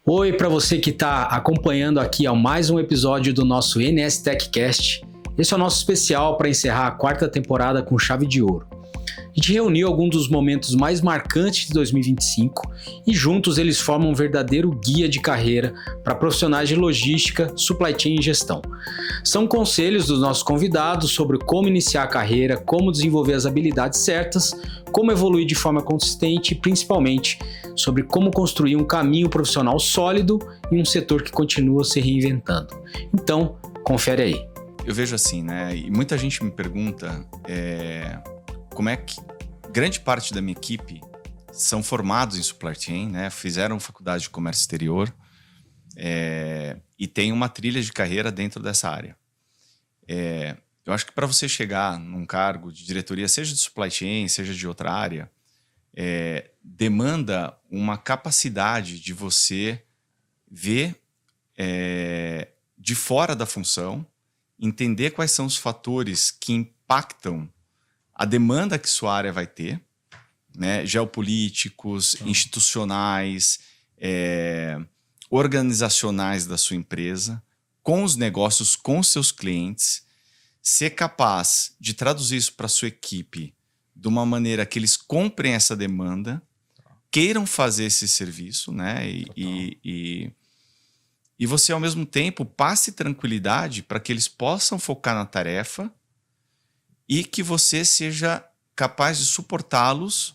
Oi, para você que está acompanhando aqui ao mais um episódio do nosso NS TechCast. Esse é o nosso especial para encerrar a 4ª temporada com chave de ouro. A gente reuniu alguns dos momentos mais marcantes de 2025 e juntos eles formam um verdadeiro guia de carreira para profissionais de logística, supply chain e gestão. São conselhos dos nossos convidados sobre como iniciar a carreira, como desenvolver as habilidades certas, como evoluir de forma consistente e principalmente sobre como construir um caminho profissional sólido em um setor que continua se reinventando. Então, confere aí. Eu vejo assim, né? E muita gente me pergunta como é que grande parte da minha equipe são formados em supply chain, né? Fizeram faculdade de comércio exterior e tem uma trilha de carreira dentro dessa área. Eu acho que para você chegar num cargo de diretoria, seja de supply chain, seja de outra área, demanda uma capacidade de você ver de fora da função, entender quais são os fatores que impactam a demanda que sua área vai ter, né? Geopolíticos, institucionais, organizacionais da sua empresa, com os negócios, com os seus clientes, ser capaz de traduzir isso para a sua equipe de uma maneira que eles comprem essa demanda, queiram fazer esse serviço, né? E você, ao mesmo tempo, passe tranquilidade para que eles possam focar na tarefa e que você seja capaz de suportá-los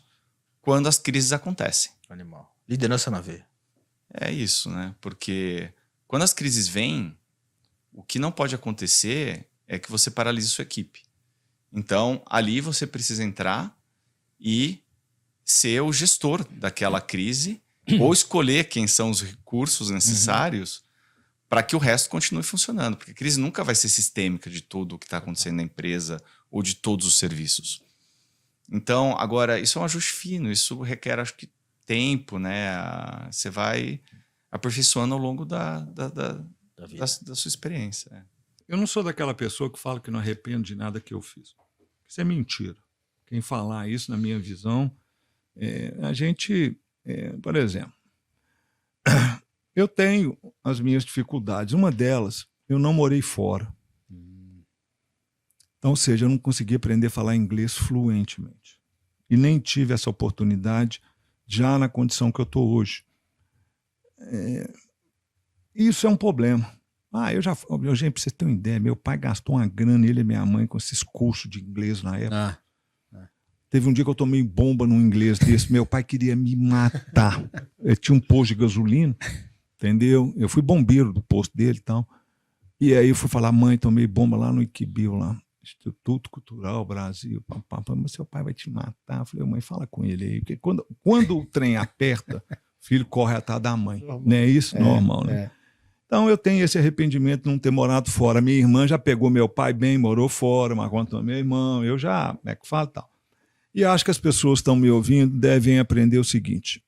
quando as crises acontecem. Animal. Liderança na veia. É isso, né? Porque quando as crises vêm, o que não pode acontecer é que você paralise sua equipe. Então, ali você precisa entrar e ser o gestor daquela crise ou escolher quem são os recursos necessários para que o resto continue funcionando. Porque a crise nunca vai ser sistêmica de tudo o que está acontecendo na empresa ou de todos os serviços. Então, agora, isso é um ajuste fino, isso requer, acho que, tempo, né? Você vai aperfeiçoando ao longo da sua experiência. Eu não sou daquela pessoa que fala que não arrependo de nada que eu fiz. Isso é mentira. Quem falar isso, na minha visão, a gente, por exemplo, eu tenho as minhas dificuldades. Uma delas, eu não morei fora. Então, ou seja, eu não consegui aprender a falar inglês fluentemente. E nem tive essa oportunidade já na condição que eu estou hoje. Isso é um problema. Gente, pra vocês terem uma ideia, meu pai gastou uma grana, ele e minha mãe, com esses cursos de inglês na época. Teve um dia que eu tomei bomba num inglês desse, meu pai queria me matar. Eu tinha um posto de gasolina, entendeu? Eu fui bombeiro do posto dele e tal. E aí eu fui falar, mãe, tomei bomba lá no Iquibio, lá, Instituto Cultural Brasil. Mas seu pai vai te matar. Eu falei, mãe, fala com ele aí. Porque quando o trem aperta, o filho corre atrás da mãe. Normal. Não é isso? Normal, né? Então eu tenho esse arrependimento de não ter morado fora. Minha irmã já pegou meu pai bem, morou fora, mas quanto meu irmão, eu já, como é que fala tal. E acho que as pessoas que estão me ouvindo devem aprender o seguinte.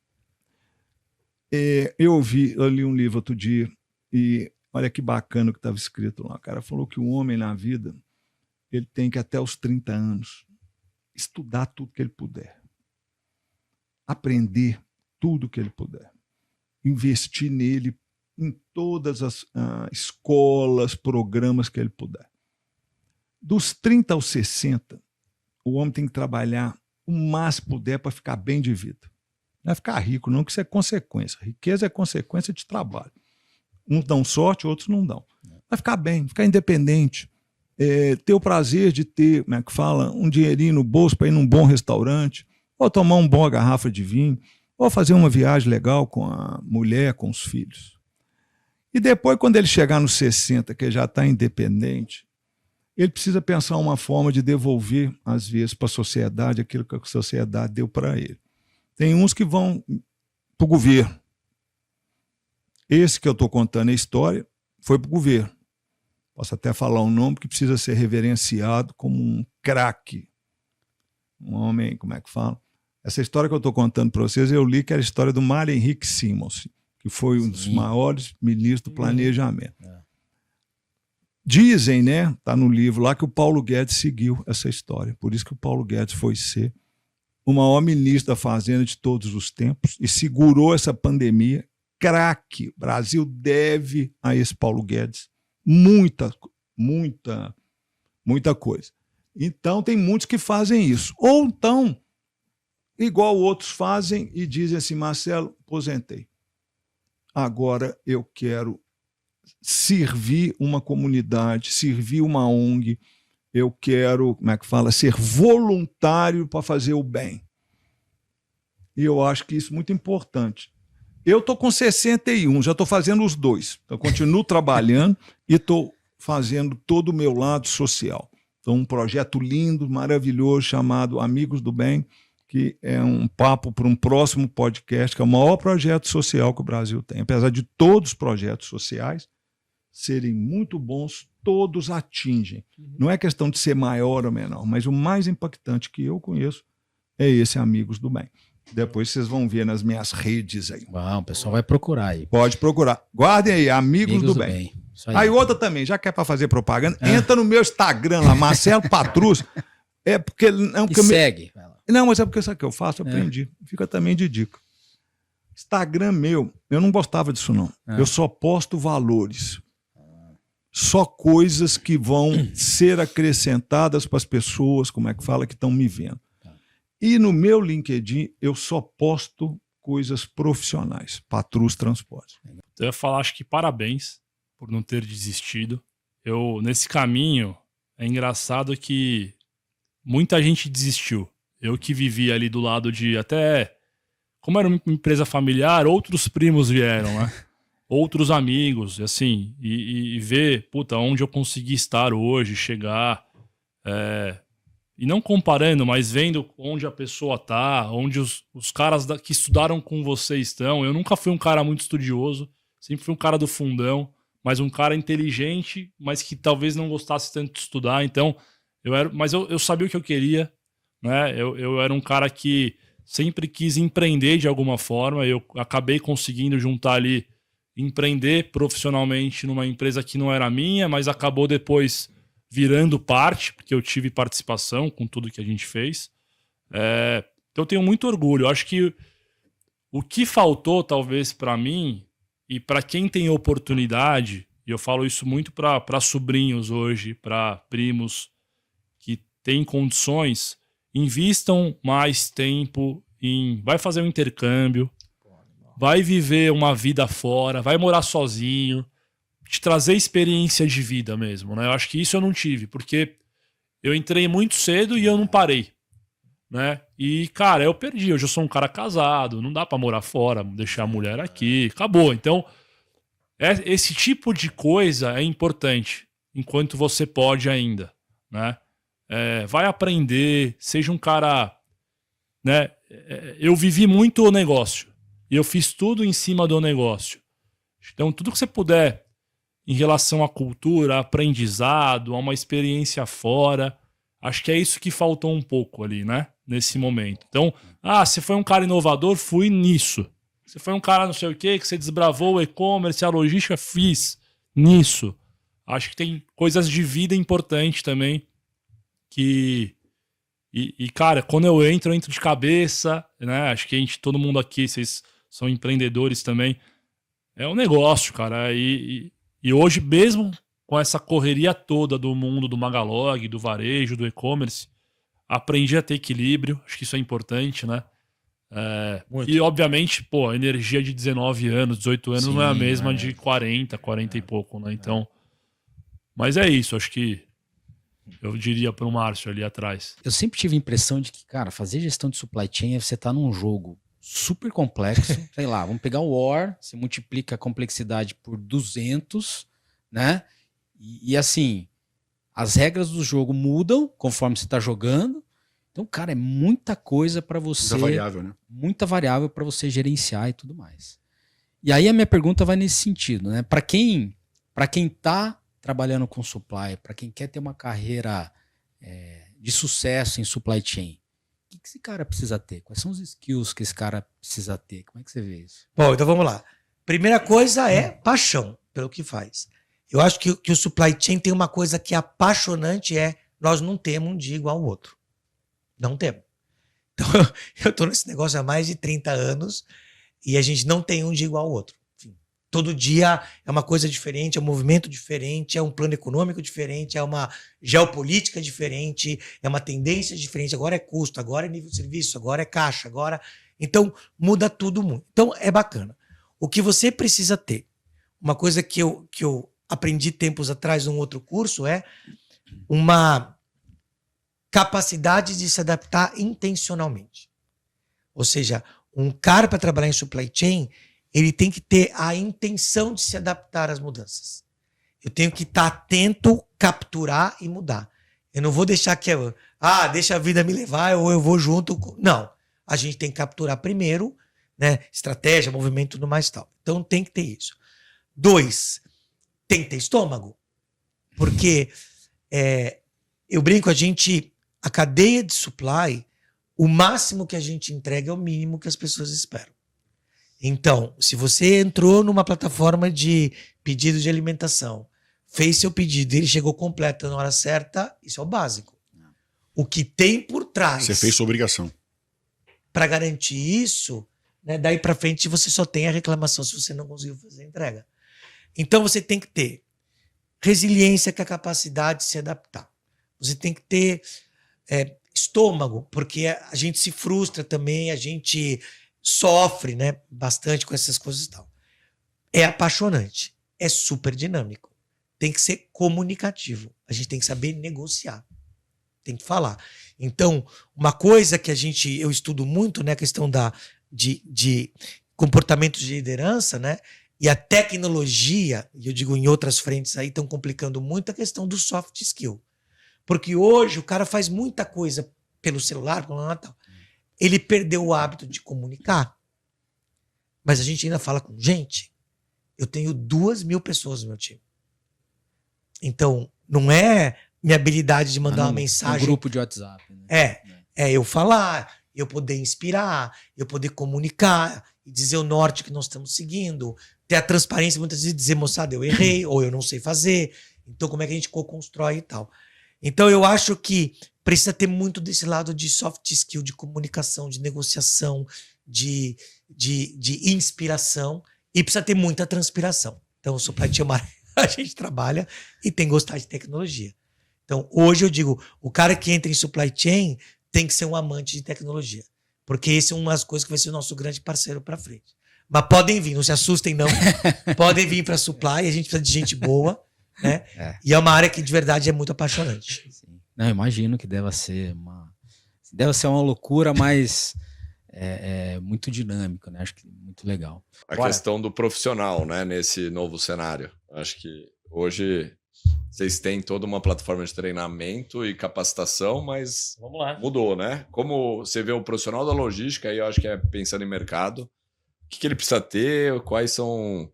Eu li um livro outro dia e olha que bacana o que estava escrito lá. O cara falou que o homem na vida, ele tem que até os 30 anos estudar tudo que ele puder. Aprender tudo que ele puder. Investir nele em todas as escolas, programas que ele puder. Dos 30 aos 60, o homem tem que trabalhar o máximo que puder para ficar bem de vida. Não é ficar rico, não, que isso é consequência. Riqueza é consequência de trabalho. Uns dão sorte, outros não dão. Vai ficar bem, ficar independente. Ter o prazer de ter, como é que fala, um dinheirinho no bolso para ir num bom restaurante, ou tomar uma boa garrafa de vinho, ou fazer uma viagem legal com a mulher, com os filhos. E depois, quando ele chegar nos 60, que ele já está independente, ele precisa pensar uma forma de devolver, às vezes, para a sociedade aquilo que a sociedade deu para ele. Tem uns que vão para o governo. Esse que eu estou contando a história foi para o governo. Posso até falar um nome que precisa ser reverenciado como um craque. Um homem, como é que fala? Essa história que eu estou contando para vocês, eu li que era a história do Mário Henrique Simons, que foi um dos maiores ministros do planejamento. Dizem, né, está no livro lá, que o Paulo Guedes seguiu essa história. Por isso que o Paulo Guedes foi ser o maior ministro da Fazenda de todos os tempos e segurou essa pandemia craque. O Brasil deve a esse Paulo Guedes muita coisa. Então, tem muitos que fazem isso. Ou então, igual outros fazem e dizem assim, Marcelo, aposentei. Agora eu quero servir uma comunidade, servir uma ONG, eu quero, ser voluntário para fazer o bem. E eu acho que isso é muito importante. Eu estou com 61, já estou fazendo os dois. Então, continuo trabalhando e estou fazendo todo o meu lado social. Então, um projeto lindo, maravilhoso, chamado Amigos do Bem, que é um papo para um próximo podcast, que é o maior projeto social que o Brasil tem. Apesar de todos os projetos sociais serem muito bons, todos atingem. Não é questão de ser maior ou menor, mas o mais impactante que eu conheço é esse Amigos do Bem. Depois vocês vão ver nas minhas redes aí. Bom, o pessoal vai procurar aí. Pode procurar. Guardem aí, Amigos do Bem. Aí outra também, já que é para fazer propaganda, entra no meu Instagram lá, Marcelo Patrus. É porque segue. Não, mas é porque sabe o que eu faço? Eu aprendi. Fica também de dica. Instagram meu, eu não gostava disso não. Eu só posto valores. Só coisas que vão ser acrescentadas para as pessoas, que estão me vendo. E no meu LinkedIn, eu só posto coisas profissionais. Patrus Transporte. Eu ia falar, acho que parabéns por não ter desistido. Nesse caminho, é engraçado que muita gente desistiu. Eu que vivi ali do lado de até... Como era uma empresa familiar, outros primos vieram, né? Outros amigos, assim. E ver, onde eu consegui estar hoje, chegar... E não comparando, mas vendo onde a pessoa tá, onde os caras que estudaram com você estão. Eu nunca fui um cara muito estudioso, sempre fui um cara do fundão, mas um cara inteligente, mas que talvez não gostasse tanto de estudar. Então, eu sabia o que eu queria, né? Eu era um cara que sempre quis empreender de alguma forma. Eu acabei conseguindo juntar ali, empreender profissionalmente numa empresa que não era minha, mas acabou depois virando parte, porque eu tive participação com tudo que a gente fez. Então eu tenho muito orgulho. Eu acho que o que faltou, talvez, para mim, e para quem tem oportunidade, e eu falo isso muito para sobrinhos hoje, para primos que têm condições, invistam mais tempo vai fazer um intercâmbio, vai viver uma vida fora, vai morar sozinho, te trazer experiência de vida mesmo, né? Eu acho que isso eu não tive, porque eu entrei muito cedo e eu não parei, né? E, cara, eu perdi. Hoje eu sou um cara casado, não dá pra morar fora, deixar a mulher aqui, acabou. Então, esse tipo de coisa é importante, enquanto você pode ainda, né? Vai aprender, seja um cara, né? Eu vivi muito o negócio, e eu fiz tudo em cima do negócio. Então, tudo que você puder em relação à cultura, aprendizado, a uma experiência fora. Acho que é isso que faltou um pouco ali, né? Nesse momento. Então, você foi um cara inovador, fui nisso. Você foi um cara não sei o quê, que você desbravou o e-commerce, a logística, fiz nisso. Acho que tem coisas de vida importantes também que... cara, quando eu entro de cabeça, né? Acho que todo mundo aqui, vocês são empreendedores também. É um negócio, cara. E hoje, mesmo com essa correria toda do mundo do Magalog, do varejo, do e-commerce, aprendi a ter equilíbrio. Acho que isso é importante, né? E, obviamente, a energia de 19 anos, 18 anos não é a mesma de 40 e pouco, né? Então, mas é isso. Acho que eu diria para o Márcio ali atrás. Eu sempre tive a impressão de que, cara, fazer gestão de supply chain é você estar num jogo super complexo, sei lá, vamos pegar o War, você multiplica a complexidade por 200, né? E assim, as regras do jogo mudam conforme você está jogando. Então, cara, é muita coisa para você... Muita variável, né? Muita variável para você gerenciar e tudo mais. E aí a minha pergunta vai nesse sentido, né? Para quem tá trabalhando com supply, para quem quer ter uma carreira de sucesso em supply chain, o que esse cara precisa ter? Quais são os skills que esse cara precisa ter? Como é que você vê isso? Bom, então vamos lá. Primeira coisa é paixão pelo que faz. Eu acho que o supply chain tem uma coisa que é apaixonante, nós não temos um dia igual ao outro. Não temos. Então, eu estou nesse negócio há mais de 30 anos e a gente não tem um dia igual ao outro. Todo dia é uma coisa diferente, é um movimento diferente, é um plano econômico diferente, é uma geopolítica diferente, é uma tendência diferente. Agora é custo, agora é nível de serviço, agora é caixa, agora... Então, muda tudo muito. Então, é bacana. O que você precisa ter, uma coisa que eu aprendi tempos atrás num outro curso, é uma capacidade de se adaptar intencionalmente. Ou seja, um cara para trabalhar em supply chain, ele tem que ter a intenção de se adaptar às mudanças. Eu tenho que estar atento, capturar e mudar. Eu não vou deixar que deixa a vida me levar ou eu vou junto. Não. A gente tem que capturar primeiro, né? Estratégia, movimento e tudo mais tal. Então tem que ter isso. 2, tem que ter estômago. Porque eu brinco, a cadeia de supply, o máximo que a gente entrega é o mínimo que as pessoas esperam. Então, se você entrou numa plataforma de pedido de alimentação, fez seu pedido e ele chegou completo na hora certa, isso é o básico. O que tem por trás... Você fez sua obrigação. Para garantir isso, né, daí para frente você só tem a reclamação se você não conseguiu fazer a entrega. Então você tem que ter resiliência, que é a capacidade de se adaptar. Você tem que ter estômago, porque a gente se frustra também, a gente sofre, né, bastante com essas coisas e tal. É apaixonante, é super dinâmico. Tem que ser comunicativo. A gente tem que saber negociar. Tem que falar. Então, uma coisa que eu estudo muito, né, a questão de comportamentos de liderança, né, e a tecnologia, e eu digo em outras frentes aí, estão complicando muito a questão do soft skill. Porque hoje o cara faz muita coisa pelo celular, tal. Ele perdeu o hábito de comunicar. Mas a gente ainda fala com gente. Eu tenho 2.000 pessoas no meu time. Então, não é minha habilidade de mandar uma mensagem. Um grupo de WhatsApp. Né? É eu falar, eu poder inspirar, eu poder comunicar e dizer o norte que nós estamos seguindo, ter a transparência muitas vezes dizer, moçada, eu errei ou eu não sei fazer. Então, como é que a gente co-constrói e tal? Então, eu acho que precisa ter muito desse lado de soft skill, de comunicação, de negociação, de inspiração, e precisa ter muita transpiração. Então, o supply chain a gente trabalha e tem que gostar de tecnologia. Então, hoje eu digo, o cara que entra em supply chain tem que ser um amante de tecnologia. Porque esse é uma das coisas que vai ser o nosso grande parceiro para frente. Mas podem vir, não se assustem não. Podem vir para supply, a gente precisa de gente boa, né? E é uma área que de verdade é muito apaixonante. Sim. Não, imagino que deva ser uma loucura, mas muito dinâmico, né? Acho que muito legal. A questão do profissional, né, nesse novo cenário. Acho que hoje vocês têm toda uma plataforma de treinamento e capacitação, mas vamos lá. Mudou, né? Como você vê o profissional da logística, aí eu acho que é pensando em mercado, o que ele precisa ter, quais são,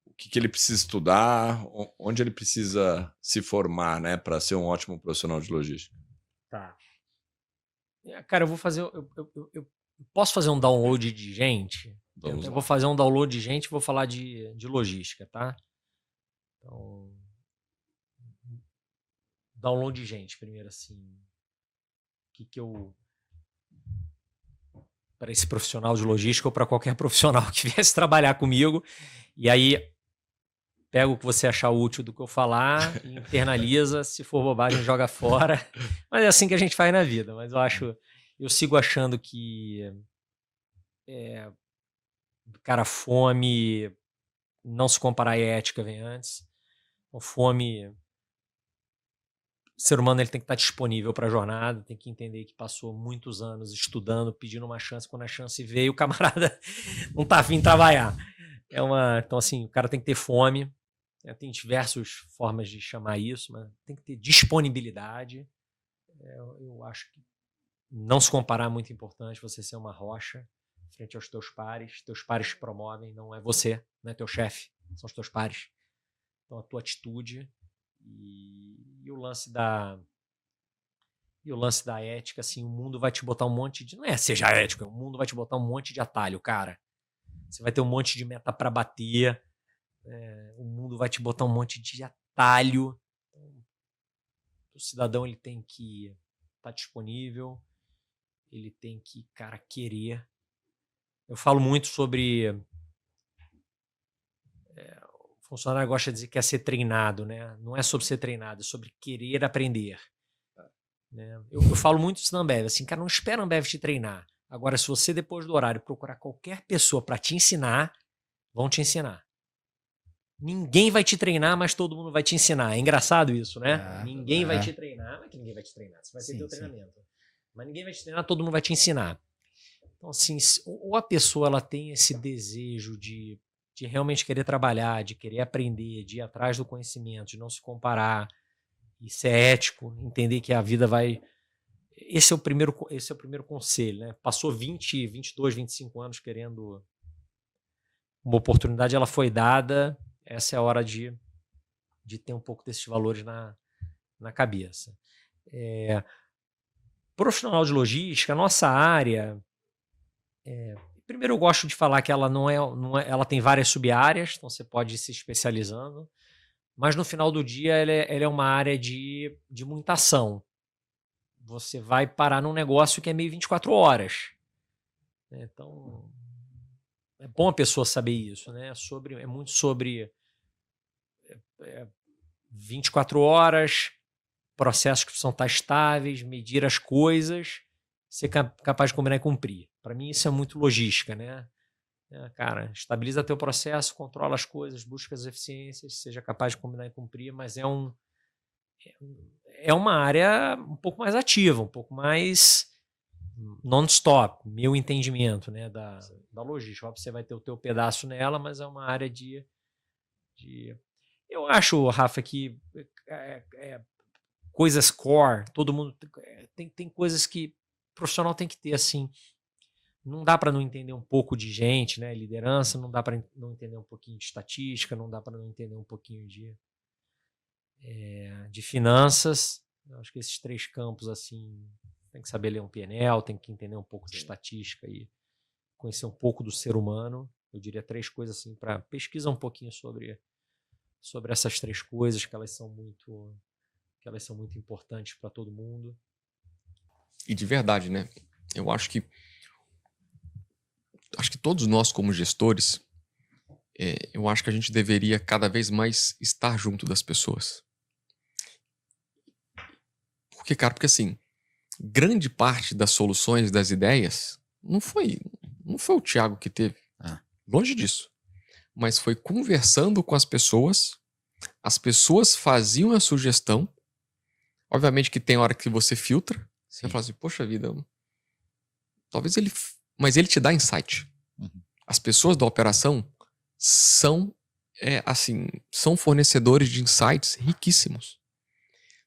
o que ele precisa estudar, onde ele precisa se formar, né, para ser um ótimo profissional de logística. Tá. Cara, eu vou fazer, eu posso fazer um download de gente? Eu vou fazer um download de gente e vou falar de logística, tá? Então, download de gente, primeiro, assim. O que eu... Para esse profissional de logística ou para qualquer profissional que viesse trabalhar comigo. E aí, pega o que você achar útil do que eu falar, internaliza, se for bobagem, joga fora. Mas é assim que a gente faz na vida. Mas eu sigo achando que... cara, fome, não se comparar à ética, vem antes. Então, fome, o ser humano ele tem que estar disponível para a jornada, tem que entender que passou muitos anos estudando, pedindo uma chance, quando a chance veio, o camarada não tá afim de trabalhar. Então, assim, o cara tem que ter fome, tem diversas formas de chamar isso, mas tem que ter disponibilidade. Eu acho que não se comparar é muito importante, você ser uma rocha frente aos teus pares te promovem, não é você, não é teu chefe, são os teus pares. Então a tua atitude e o lance da ética, assim, o mundo vai te botar um monte de, não é seja ético, o mundo vai te botar um monte de atalho, cara. Você vai ter um monte de meta para bater, o mundo vai te botar um monte de atalho. Então, o cidadão ele tem que estar disponível, ele tem que, cara, querer. Eu falo muito sobre O funcionário gosta de dizer que é ser treinado, né? Não é sobre ser treinado, é sobre querer aprender. Né? Eu falo muito isso na Ambev, assim, cara, não espera a Ambev te treinar. Agora, se você depois do horário procurar qualquer pessoa para te ensinar, vão te ensinar. Ninguém vai te treinar, mas todo mundo vai te ensinar. É engraçado isso, né? Ninguém vai te treinar, mas que ninguém vai te treinar. Você vai ter teu treinamento. Mas ninguém vai te treinar, todo mundo vai te ensinar. Então, assim, ou a pessoa ela tem esse desejo de realmente querer trabalhar, de querer aprender, de ir atrás do conhecimento, de não se comparar, e ser ético, entender que a vida vai... Esse é o primeiro conselho, né? Passou 20, 22, 25 anos querendo uma oportunidade, ela foi dada, essa é a hora de ter um pouco desses valores na cabeça. Profissional de logística, a nossa área... primeiro eu gosto de falar que ela ela tem várias sub-áreas, então você pode ir se especializando, mas no final do dia ela é uma área de muita ação. Você vai parar num negócio que é meio 24 horas. Então, é bom a pessoa saber isso, né? É muito sobre 24 horas, processos que precisam estar estáveis, medir as coisas, ser capaz de combinar e cumprir. Para mim isso é muito logística, né? Cara, estabiliza teu processo, controla as coisas, busca as eficiências, seja capaz de combinar e cumprir, mas é uma área um pouco mais ativa, um pouco mais non-stop, meu entendimento, né, da logística. Óbvio, você vai ter o teu pedaço nela, mas é uma área de... Eu acho, Rafa, que coisas core, todo mundo... Tem coisas que o profissional tem que ter, assim... Não dá para não entender um pouco de gente, né? Liderança, não dá para não entender um pouquinho de estatística, não dá para não entender um pouquinho de finanças. Eu acho que esses 3 campos, assim, tem que saber ler um PNL, tem que entender um pouco de estatística e conhecer um pouco do ser humano. Eu diria 3 coisas assim, para pesquisar um pouquinho sobre essas 3 coisas, que elas são muito importantes para todo mundo. E de verdade, né? Eu acho que todos nós, como gestores, eu acho que a gente deveria cada vez mais estar junto das pessoas. Porque assim, grande parte das soluções, das ideias, não foi o Thiago que teve. Longe disso. Mas foi conversando com as pessoas faziam a sugestão. Obviamente que tem hora que você filtra. Você fala assim, poxa vida, talvez ele... Mas ele te dá insight. As pessoas da operação são fornecedores de insights riquíssimos.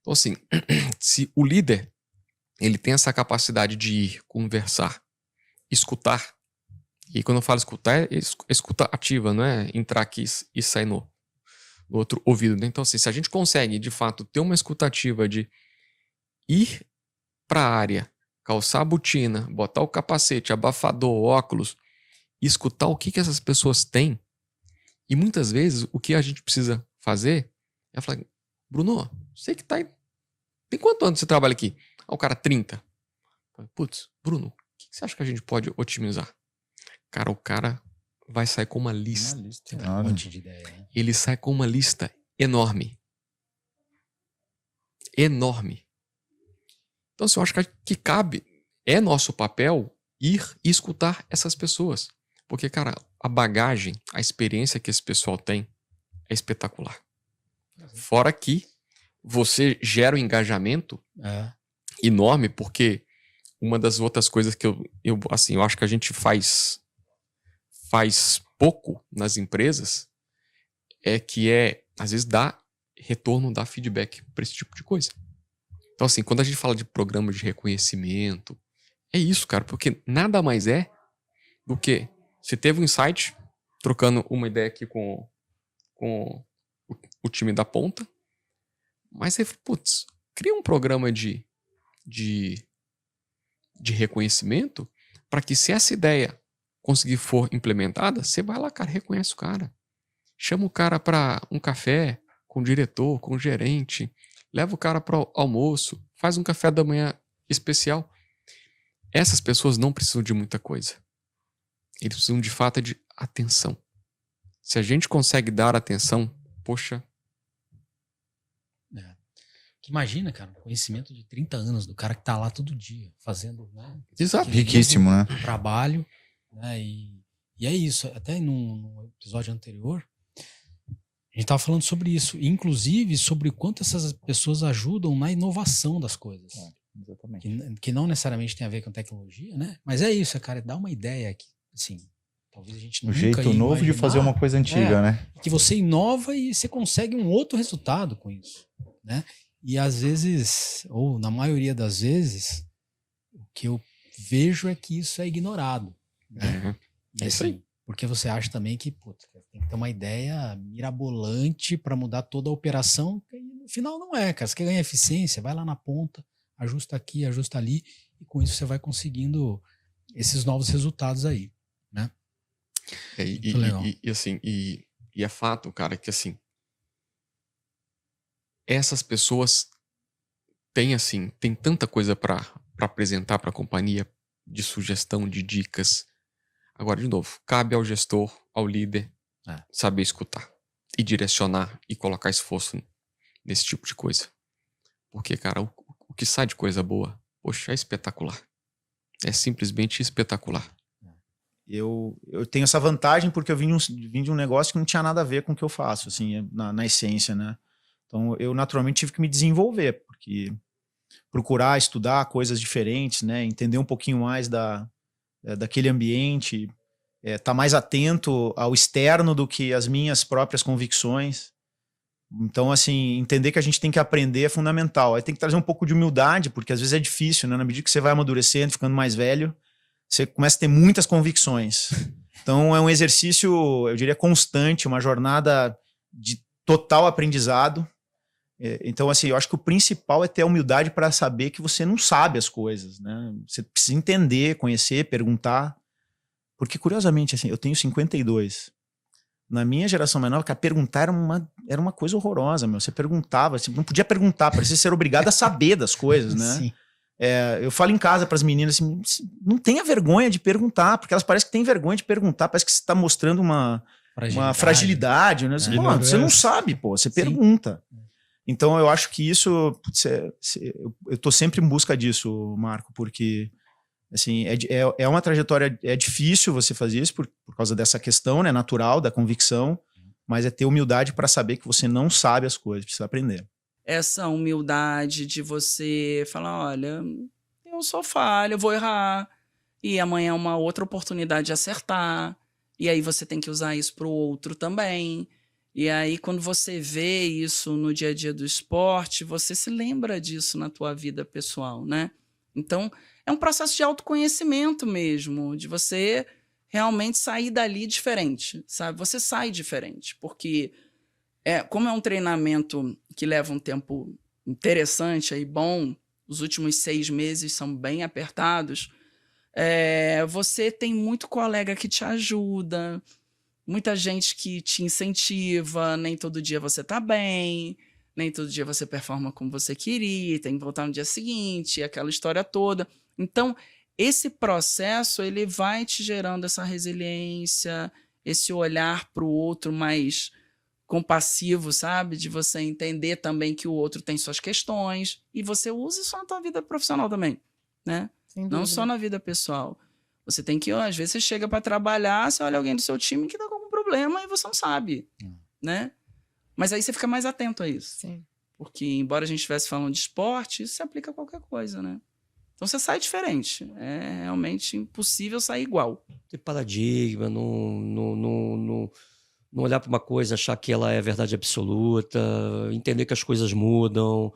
Então, assim, se o líder ele tem essa capacidade de ir, conversar, escutar, e quando eu falo escutar, é escuta ativa, não é entrar aqui e sair no outro ouvido. Né? Então, assim, se a gente consegue, de fato, ter uma escutativa de ir para a área, calçar a botina, botar o capacete, abafador, óculos, e escutar o que essas pessoas têm. E muitas vezes o que a gente precisa fazer é falar, Bruno, você que tá aí, tem quantos anos você trabalha aqui? O cara, 30. Putz, Bruno, o que você acha que a gente pode otimizar? Cara, o cara vai sair com uma lista. Um monte de ideia. Né? Ele sai com uma lista enorme. Enorme. Então, assim, eu acho que cabe, é nosso papel ir e escutar essas pessoas. Porque, cara, a bagagem, a experiência que esse pessoal tem é espetacular. Fora que você gera um engajamento enorme, porque uma das outras coisas que eu acho que a gente faz pouco nas empresas às vezes, dá retorno, dá feedback para esse tipo de coisa. Então, assim, quando a gente fala de programa de reconhecimento, é isso, cara, porque nada mais é do que você teve um insight, trocando uma ideia aqui com o time da ponta, mas você, putz, cria um programa de reconhecimento para que, se essa ideia conseguir for implementada, você vai lá, cara, reconhece o cara. Chama o cara para um café com o diretor, com o gerente, leva o cara para o almoço, faz um café da manhã especial. Essas pessoas não precisam de muita coisa. Eles precisam, de fato, de atenção. Se a gente consegue dar atenção, poxa, Que imagina, cara, um conhecimento de 30 anos do cara que tá lá todo dia, fazendo, né? exato. aquele Riquíssimo, né? mesmo trabalho, né? E é isso. Até num episódio anterior, a gente tava falando sobre isso. Inclusive, sobre o quanto essas pessoas ajudam na inovação das coisas. Exatamente. Que não necessariamente tem a ver com tecnologia, né? Mas é isso, cara, dá uma ideia aqui, assim, talvez a gente Um nunca jeito ia novo de imaginar, fazer uma coisa antiga, né? que você inova e você consegue um outro resultado com isso, né? E às vezes, ou na maioria das vezes, o que eu vejo é que isso é ignorado, né? Uhum. E, É isso assim, porque você acha também que puta, tem que ter uma ideia mirabolante para mudar toda a operação, e no final não é, cara. Você quer ganhar eficiência, vai lá na ponta, ajusta aqui, ajusta ali, e com isso você vai conseguindo esses novos resultados aí, né? Muito legal. E é fato, cara, que assim, essas pessoas tem tanta coisa para apresentar para a companhia, de sugestão, de dicas. Agora, de novo, cabe ao gestor, ao líder, saber escutar e direcionar e colocar esforço nesse tipo de coisa. Porque, cara, o que sai de coisa boa, poxa, é espetacular. É simplesmente espetacular. Eu tenho essa vantagem porque eu vim de um negócio que não tinha nada a ver com o que eu faço, assim, na essência, né? Então, eu naturalmente tive que me desenvolver, porque procurar estudar coisas diferentes, né? Entender um pouquinho mais daquele ambiente, tá mais atento ao externo do que às minhas próprias convicções. Então, assim, entender que a gente tem que aprender é fundamental. Aí tem que trazer um pouco de humildade, porque às vezes é difícil, né? Na medida que você vai amadurecendo, ficando mais velho, você começa a ter muitas convicções. Então, é um exercício, eu diria, constante, uma jornada de total aprendizado. Então, assim, eu acho que o principal é ter a humildade para saber que você não sabe as coisas, né? Você precisa entender, conhecer, perguntar. Porque, curiosamente, assim, eu tenho 52. Na minha geração mais nova, perguntar era uma coisa horrorosa, meu. Você perguntava, você não podia perguntar, parecia ser obrigado a saber das coisas, né? Sim. Eu falo em casa para as meninas assim, não tenha vergonha de perguntar, porque elas parecem que têm vergonha de perguntar, parece que você está mostrando uma fragilidade, né? Você não sabe, pô, você pergunta. Então eu acho que isso, putz, eu tô sempre em busca disso, Marco, porque assim, é uma trajetória, é difícil você fazer isso por causa dessa questão, né, natural, da convicção, mas é ter humildade para saber que você não sabe as coisas, precisa aprender. Essa humildade de você falar, olha, eu sou falho, eu vou errar, e amanhã é uma outra oportunidade de acertar, e aí você tem que usar isso para o outro também. E aí, quando você vê isso no dia a dia do esporte, você se lembra disso na tua vida pessoal, né? Então, é um processo de autoconhecimento mesmo, de você realmente sair dali diferente, sabe? Você sai diferente, porque como é um treinamento que leva um tempo interessante e bom, os últimos 6 meses são bem apertados, você tem muito colega que te ajuda, muita gente que te incentiva, nem todo dia você tá bem, nem todo dia você performa como você queria, tem que voltar no dia seguinte, aquela história toda. Então, esse processo, ele vai te gerando essa resiliência, esse olhar para o outro mais compassivo, sabe? De você entender também que o outro tem suas questões, e você usa isso na tua vida profissional também, né? Não só na vida pessoal. Você tem que, às vezes, você chega para trabalhar, você olha alguém do seu time que tá com algum problema e você não sabe, né? Mas aí você fica mais atento a isso. Sim. Porque, embora a gente estivesse falando de esporte, isso se aplica a qualquer coisa, né? Então você sai diferente. É realmente impossível sair igual. Ter paradigma, não olhar para uma coisa, achar que ela é verdade absoluta, entender que as coisas mudam,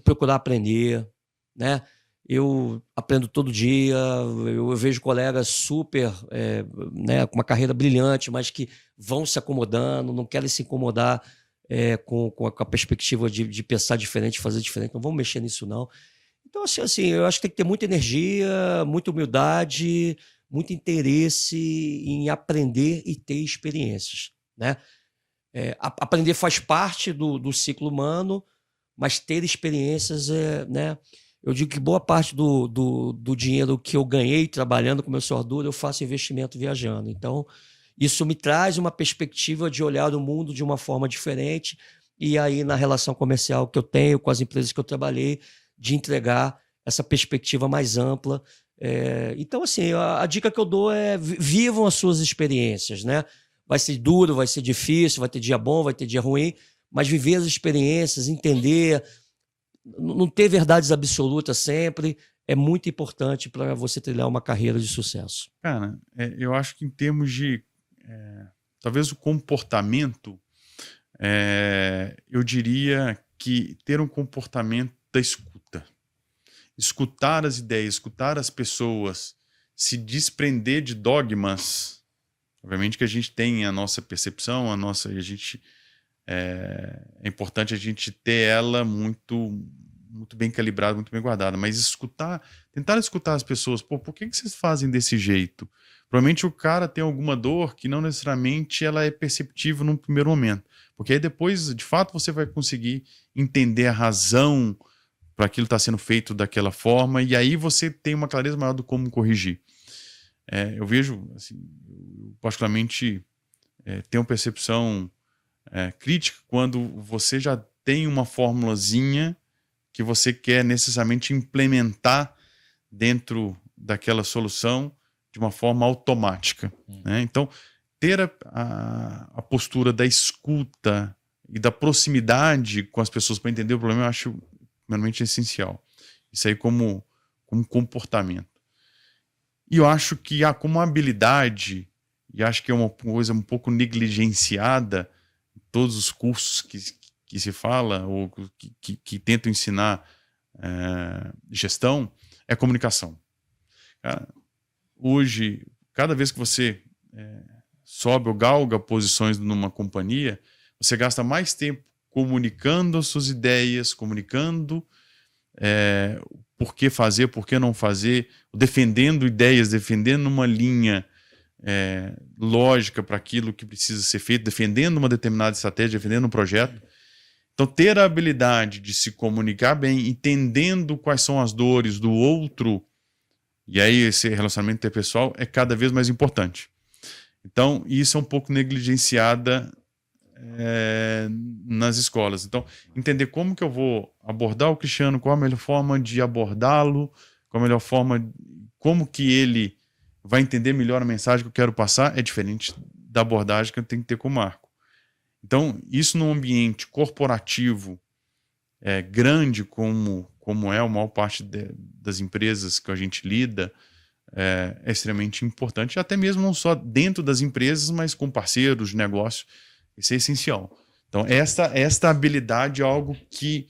procurar aprender, né? Eu aprendo todo dia, eu vejo colegas super, né, com uma carreira brilhante, mas que vão se acomodando, não querem se incomodar com a perspectiva de pensar diferente, fazer diferente, não vamos mexer nisso não. Então, assim, eu acho que tem que ter muita energia, muita humildade, muito interesse em aprender e ter experiências, né? Aprender faz parte do ciclo humano, mas ter experiências, né? Eu digo que boa parte do dinheiro que eu ganhei trabalhando com meu Sorduro, eu faço investimento viajando. Então, Isso me traz uma perspectiva de olhar o mundo de uma forma diferente, e aí na relação comercial que eu tenho com as empresas que eu trabalhei, de entregar essa perspectiva mais ampla. Então, assim, a dica que eu dou é vivam as suas experiências, né? Vai ser duro, vai ser difícil, vai ter dia bom, vai ter dia ruim, mas viver as experiências, entender, não ter verdades absolutas sempre, é muito importante para você trilhar uma carreira de sucesso. Cara, eu acho que em termos de talvez o comportamento, eu diria que ter um comportamento da escuta. Escutar as ideias, escutar as pessoas, se desprender de dogmas. Obviamente que a gente tem a nossa percepção, é importante a gente ter ela muito bem calibrada, muito bem guardada, mas tentar escutar as pessoas. Pô, por que vocês fazem desse jeito? Provavelmente o cara tem alguma dor que não necessariamente ela é perceptível num primeiro momento, porque aí depois, de fato, você vai conseguir entender a razão para aquilo estar sendo feito daquela forma, e aí você tem uma clareza maior do como corrigir. Eu vejo, assim, eu particularmente tenho uma percepção crítica quando você já tem uma formulazinha que você quer necessariamente implementar dentro daquela solução de uma forma automática. Né? Então, ter a postura da escuta e da proximidade com as pessoas para entender o problema, eu acho primeiramente essencial. Isso aí como comportamento. E eu acho que como habilidade, e acho que é uma coisa um pouco negligenciada em todos os cursos que se fala, ou que tentam ensinar gestão, é comunicação. Cara, hoje, cada vez que você sobe ou galga posições numa companhia, você gasta mais tempo comunicando as suas ideias, comunicando por que fazer, por que não fazer, defendendo ideias, defendendo uma linha lógica para aquilo que precisa ser feito, defendendo uma determinada estratégia, defendendo um projeto. Então, ter a habilidade de se comunicar bem, entendendo quais são as dores do outro, e aí esse relacionamento interpessoal é cada vez mais importante. Então, isso é um pouco negligenciada nas escolas. Então, entender como que eu vou abordar o Cristiano, qual a melhor forma de abordá-lo, qual a melhor forma, como que ele vai entender melhor a mensagem que eu quero passar, é diferente da abordagem que eu tenho que ter com o Marco. Então, isso num ambiente corporativo grande, como é a maior parte das empresas que a gente lida, é extremamente importante, até mesmo não só dentro das empresas, mas com parceiros de negócio. Isso é essencial. Então, esta habilidade é algo que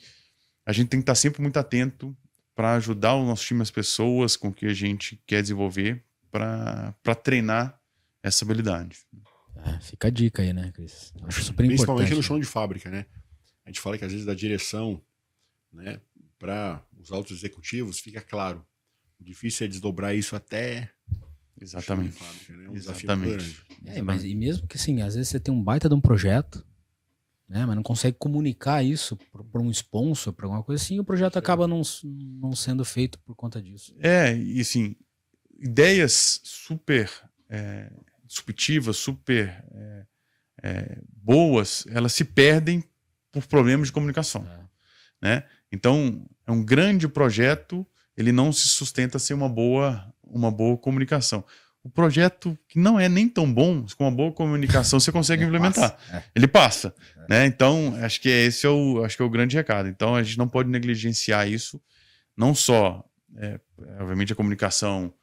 a gente tem que estar sempre muito atento para ajudar o nosso time, as pessoas com que a gente quer desenvolver, para treinar essa habilidade. Fica a dica aí, né, Cris? Acho super importante. Principalmente no chão de fábrica, né? A gente fala que às vezes da direção, né, para os altos executivos, fica claro. O difícil é desdobrar isso até... Exatamente. Fábrica, né? Exatamente. Mas e mesmo que assim, às vezes você tem um baita de um projeto, né, mas não consegue comunicar isso para um sponsor, para alguma coisa assim, o projeto acaba não sendo feito por conta disso. E assim, ideias super disruptivas, super boas, elas se perdem por problemas de comunicação. Né? Então, é um grande projeto, ele não se sustenta sem uma boa comunicação. O projeto que não é nem tão bom, com uma boa comunicação você consegue implementar. Ele passa. Né? Então, acho que esse é o grande recado. Então, a gente não pode negligenciar isso, não só, obviamente, a comunicação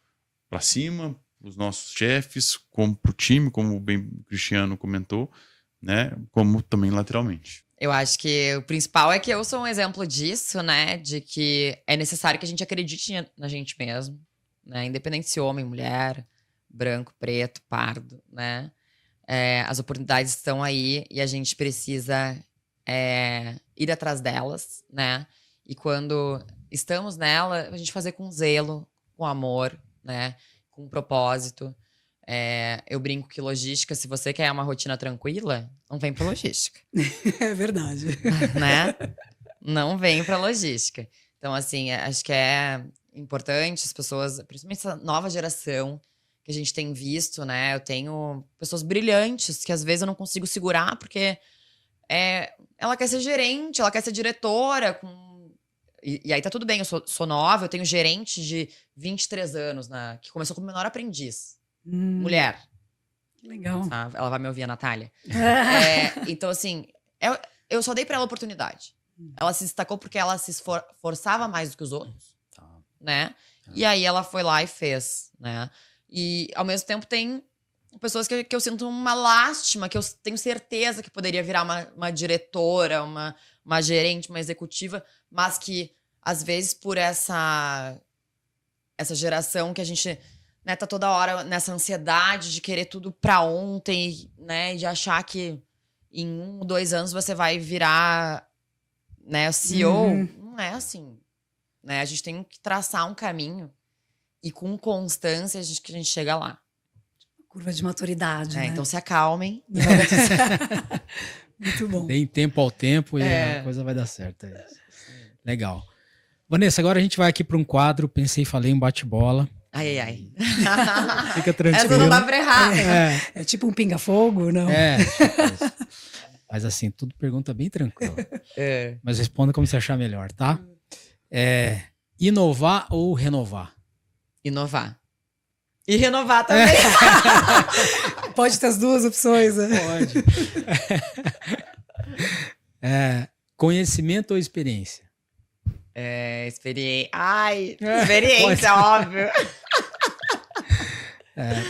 para cima, os nossos chefes, como para o time, como bem o Cristiano comentou, né? Como também lateralmente. Eu acho que o principal é que eu sou um exemplo disso, né? De que é necessário que a gente acredite na gente mesmo, né? Independente se homem, mulher, branco, preto, pardo, né? As oportunidades estão aí e a gente precisa ir atrás delas, né? E quando estamos nela, a gente fazer com zelo, com amor, né? Com propósito. Eu brinco que logística, se você quer uma rotina tranquila, não vem pra logística. É verdade. Né? Não vem pra logística. Então, assim, acho que é importante as pessoas, principalmente essa nova geração, que a gente tem visto, né? Eu tenho pessoas brilhantes que às vezes eu não consigo segurar porque ela quer ser gerente, ela quer ser diretora. E aí tá tudo bem, eu sou nova, eu tenho gerente de 23 anos, né? Que começou como menor aprendiz. Mulher. Legal. Ela vai me ouvir, a Natália. Então, assim, eu só dei pra ela oportunidade. Ela se destacou porque ela se esforçava mais do que os outros, né? E aí ela foi lá e fez, né? E, ao mesmo tempo, tem pessoas que eu sinto uma lástima, que eu tenho certeza que poderia virar uma diretora, uma gerente, uma executiva, mas que, às vezes, por essa geração que a gente, né, tá toda hora nessa ansiedade de querer tudo pra ontem, né? De achar que em 1 ou 2 anos você vai virar, né, CEO. Não é assim, né? A gente tem que traçar um caminho e com constância que a gente chega lá. Curva de maturidade, né? Então se acalmem. Muito bom. Deem tempo ao tempo e a coisa vai dar certo. Legal. Vanessa, agora a gente vai aqui para um quadro. Pensei, falei, um bate-bola. Ai. Fica tranquilo. Essa não dá pra errar. É tipo um pinga-fogo, não? Mas assim, tudo pergunta bem tranquilo. Mas responda como você achar melhor, tá? Inovar ou renovar? Inovar. E renovar também. Pode ter as duas opções, né? Pode. Conhecimento ou experiência? Experiência, óbvio.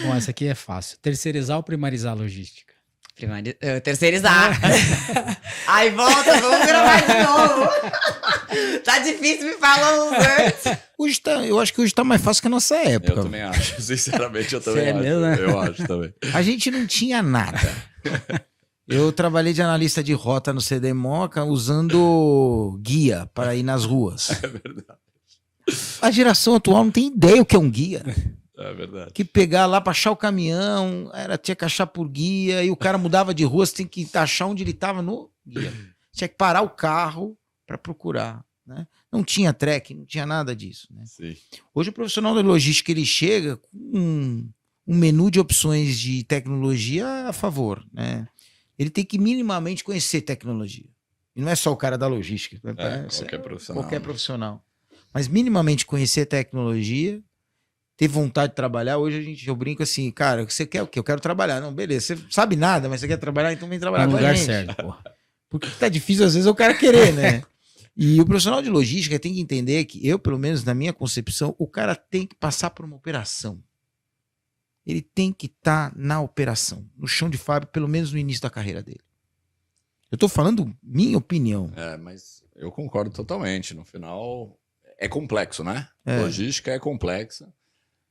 Bom, essa aqui é fácil. Terceirizar ou primarizar a logística? Terceirizar. Aí volta, vamos gravar de novo. Tá difícil, me fala uns antes. Eu acho que hoje tá mais fácil que a nossa época. Eu também acho, sinceramente, eu também acho. Mesmo, né? Eu acho também. A gente não tinha nada. Eu trabalhei de analista de rota no CD Moca usando guia para ir nas ruas. É verdade. A geração atual não tem ideia o que é um guia. É verdade. Que pegar lá para achar o caminhão, tinha que achar por guia, e o cara mudava de rua, você tem que achar onde ele estava no guia. Tinha que parar o carro para procurar, né? Não tinha track, não tinha nada disso, né? Sim. Hoje o profissional da logística, ele chega com um menu de opções de tecnologia a favor, né? Ele tem que minimamente conhecer tecnologia. E não é só o cara da logística. Qualquer profissional. Qualquer profissional. Mas minimamente conhecer tecnologia, ter vontade de trabalhar. Hoje eu brinco assim, cara, você quer o quê? Eu quero trabalhar. Não, beleza, você sabe nada, mas você quer trabalhar, então vem trabalhar No com a lugar gente. certo, pô. Porque tá difícil às vezes é o cara querer, né? E o profissional de logística tem que entender que eu, pelo menos na minha concepção, o cara tem que passar por uma operação. Ele tem que estar na operação, no chão de fábrica, pelo menos no início da carreira dele. Eu tô falando minha opinião. Mas eu concordo totalmente. No final, é complexo, né? É. Logística é complexa.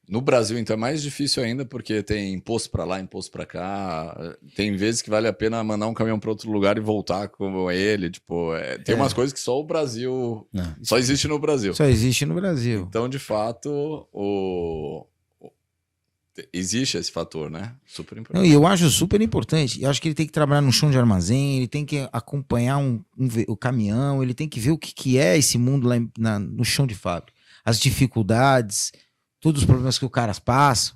No Brasil, então, é mais difícil ainda, porque tem imposto para lá, imposto para cá. Tem vezes que vale a pena mandar um caminhão para outro lugar e voltar com ele. Tipo, tem umas coisas que só o Brasil... Só existe no Brasil. Só existe no Brasil. Então, de fato, existe esse fator, né? Super importante. Não, e eu acho super importante. Eu acho que ele tem que trabalhar no chão de armazém, ele tem que acompanhar o caminhão, ele tem que ver o que é esse mundo lá no chão de fábrica. As dificuldades, todos os problemas que o cara passa.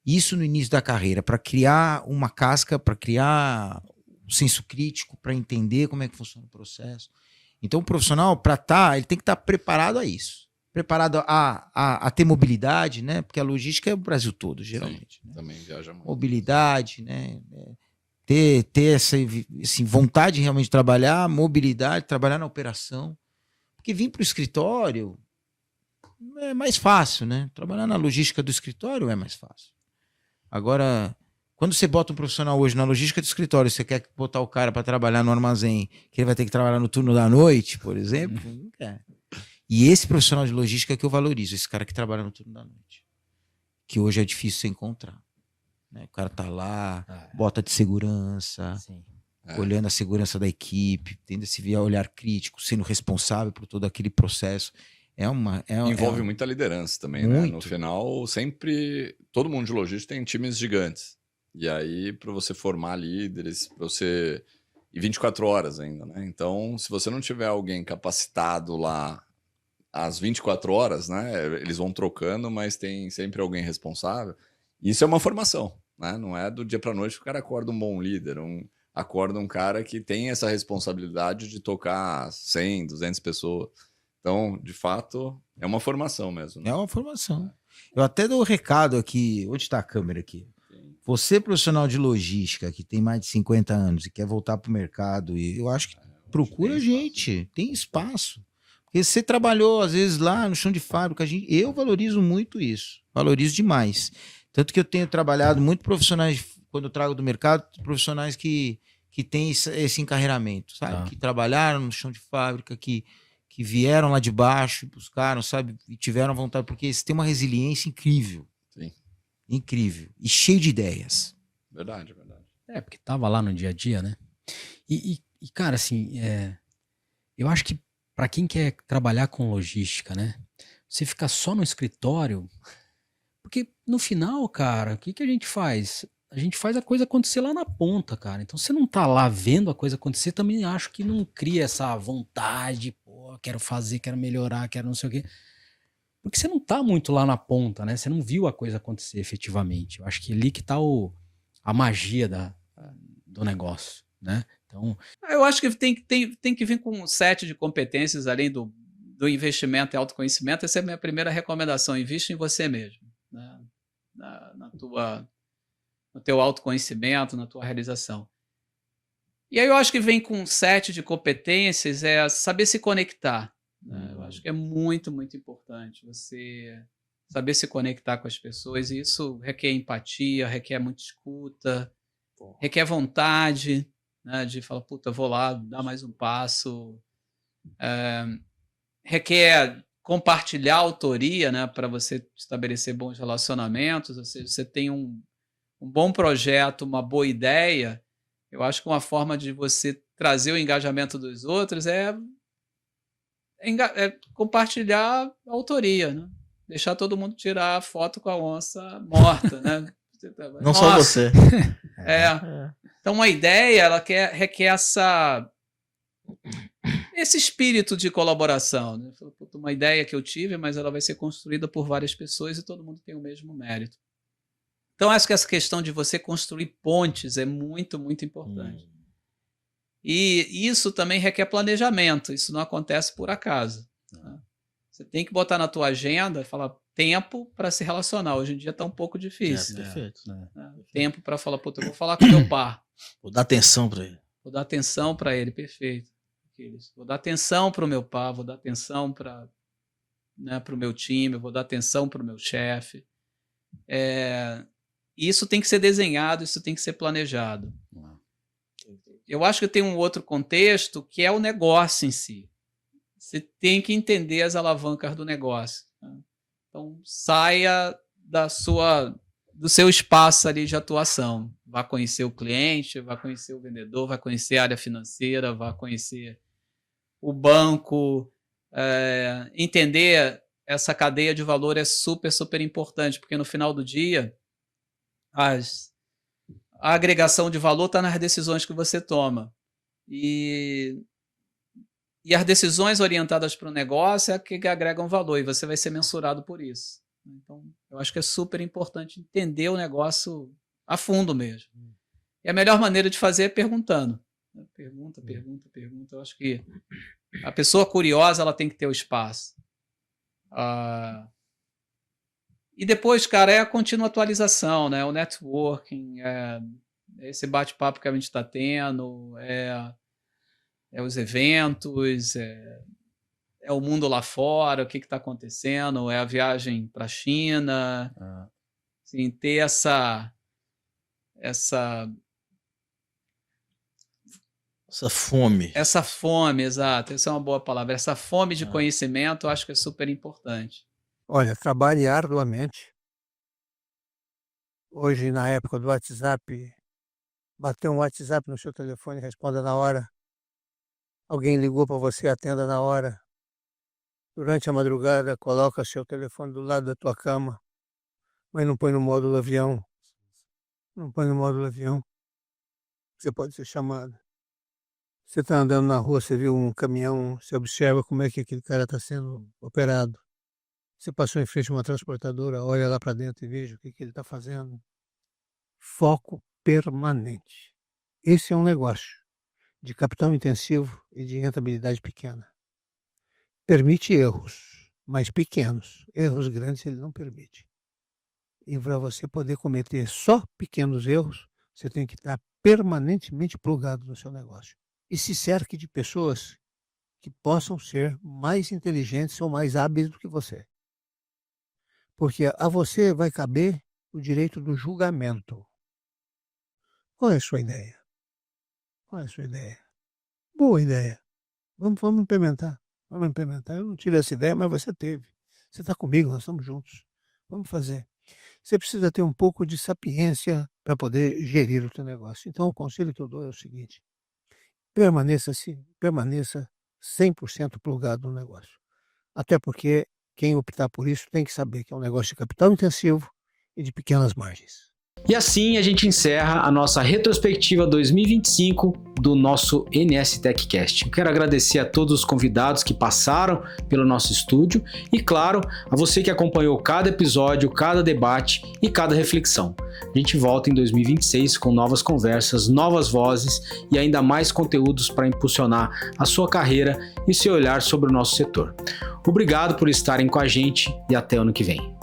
Isso no início da carreira, para criar uma casca, para criar um senso crítico, para entender como é que funciona o processo. Então o profissional, ele tem que estar preparado a isso. Preparado a ter mobilidade, né? Porque a logística é o Brasil todo, geralmente. Sim, né? Também viaja muito. Mobilidade, né? Ter essa assim, vontade de realmente trabalhar, mobilidade, trabalhar na operação. Porque vir para o escritório é mais fácil, né? Trabalhar na logística do escritório é mais fácil. Agora, quando você bota um profissional hoje na logística do escritório, você quer botar o cara para trabalhar no armazém, que ele vai ter que trabalhar no turno da noite, por exemplo, não quer. E esse profissional de logística que eu valorizo, esse cara que trabalha no turno da noite. Que hoje é difícil você encontrar. Né? O cara tá lá, bota de segurança, olhando a segurança da equipe, tendo esse olhar crítico, sendo responsável por todo aquele processo. Envolve muita liderança também, né? No final, sempre... Todo mundo de logística tem times gigantes. E aí, para você formar líderes, para você... E 24 horas ainda, né? Então, se você não tiver alguém capacitado lá às 24 horas, né? Eles vão trocando, mas tem sempre alguém responsável. Isso é uma formação, né? Não é do dia para noite que o cara acorda um bom líder, acorda um cara que tem essa responsabilidade de tocar 100, 200 pessoas. Então, de fato, é uma formação mesmo. Né? É uma formação. Eu até dou o recado aqui. Onde está a câmera aqui? Você, profissional de logística, que tem mais de 50 anos e quer voltar para o mercado, e eu acho que procura gente, tem espaço. Porque você trabalhou, às vezes, lá no chão de fábrica. Eu valorizo muito isso. Valorizo demais. Tanto que eu tenho trabalhado muito profissionais, quando eu trago do mercado, profissionais que têm esse encarreiramento, sabe? Que trabalharam no chão de fábrica, que vieram lá de baixo, buscaram, sabe? E tiveram vontade, porque eles têm uma resiliência incrível. Sim. Incrível. E cheio de ideias. Verdade, verdade. Porque tava lá no dia a dia, né? E cara, assim, eu acho que para quem quer trabalhar com logística, né? Você ficar só no escritório, porque no final, cara, o que a gente faz? A gente faz a coisa acontecer lá na ponta, cara. Então, você não tá lá vendo a coisa acontecer, também acho que não cria essa vontade, pô, quero fazer, quero melhorar, quero não sei o quê. Porque você não tá muito lá na ponta, né? Você não viu a coisa acontecer efetivamente. Eu acho que é ali que tá a magia do negócio, né? Então, eu acho que tem que vir com um set de competências além do investimento e autoconhecimento. Essa é a minha primeira recomendação. Invista em você mesmo, né? No teu autoconhecimento, na tua realização. E aí eu acho que vem com um set de competências, saber se conectar. Né? Eu acho que é muito, muito importante você saber se conectar com as pessoas, e isso requer empatia, requer muita escuta, requer vontade, né, de falar, puta, vou lá, dar mais um passo. Requer compartilhar a autoria, né, para você estabelecer bons relacionamentos. Ou seja, você tem um bom projeto, uma boa ideia. Eu acho que uma forma de você trazer o engajamento dos outros é compartilhar a autoria, né? Deixar todo mundo tirar foto com a onça morta, né? Não só você. Então, uma ideia, ela requer esse espírito de colaboração. Né? Uma ideia que eu tive, mas ela vai ser construída por várias pessoas e todo mundo tem o mesmo mérito. Então, acho que essa questão de você construir pontes é muito, muito importante. E isso também requer planejamento. Isso não acontece por acaso. Né? Você tem que botar na tua agenda e falar tempo para se relacionar. Hoje em dia está um pouco difícil. Perfeito. Tempo para falar, puta, eu vou falar com meu par. Vou dar atenção para ele. Vou dar atenção para ele, perfeito. Vou dar atenção para o meu par, vou dar atenção para o meu time, vou dar atenção para o meu chefe. Isso tem que ser desenhado, isso tem que ser planejado. Eu acho que tem um outro contexto que é o negócio em si. Você tem que entender as alavancas do negócio. Né? Então, saia do seu espaço ali de atuação. Vá conhecer o cliente, vá conhecer o vendedor, vá conhecer a área financeira, vá conhecer o banco. Entender essa cadeia de valor é super, super importante, porque no final do dia, a agregação de valor está nas decisões que você toma. E as decisões orientadas para o negócio é que agregam valor, e você vai ser mensurado por isso. Então, eu acho que é super importante entender o negócio a fundo mesmo. E a melhor maneira de fazer é perguntando. Pergunta. Eu acho que a pessoa curiosa, ela tem que ter o espaço. E depois, cara, é a contínua atualização, né? O networking, esse bate-papo que a gente está tendo, os eventos, é o mundo lá fora, o que está acontecendo, é a viagem para a China, assim, ter essa fome. Essa fome, exato, essa é uma boa palavra. Essa fome de conhecimento, eu acho que é super importante. Olha, trabalhe arduamente. Hoje, na época do WhatsApp, bater um WhatsApp no seu telefone, responda na hora. Alguém ligou para você, atenda na hora. Durante a madrugada, coloca seu telefone do lado da tua cama, mas não põe no módulo avião. Não põe no módulo avião. Você pode ser chamado. Você está andando na rua, você viu um caminhão, você observa como é que aquele cara está sendo operado. Você passou em frente a uma transportadora, olha lá para dentro e veja o que ele está fazendo. Foco permanente. Esse é um negócio de capital intensivo e de rentabilidade pequena. Permite erros, mas pequenos. Erros grandes ele não permite. E para você poder cometer só pequenos erros, você tem que estar permanentemente plugado no seu negócio. E se cerque de pessoas que possam ser mais inteligentes ou mais hábeis do que você. Porque a você vai caber o direito do julgamento. Qual é a sua ideia? Qual é a sua ideia? Boa ideia. Vamos implementar. Vamos implementar. Eu não tive essa ideia, mas você teve. Você está comigo, nós estamos juntos. Vamos fazer. Você precisa ter um pouco de sapiência para poder gerir o teu negócio. Então, o conselho que eu dou é o seguinte: permaneça 100% plugado no negócio. Até porque quem optar por isso tem que saber que é um negócio de capital intensivo e de pequenas margens. E assim a gente encerra a nossa retrospectiva 2025 do nosso NS TechCast. Eu quero agradecer a todos os convidados que passaram pelo nosso estúdio e, claro, a você que acompanhou cada episódio, cada debate e cada reflexão. A gente volta em 2026 com novas conversas, novas vozes e ainda mais conteúdos para impulsionar a sua carreira e seu olhar sobre o nosso setor. Obrigado por estarem com a gente e até ano que vem.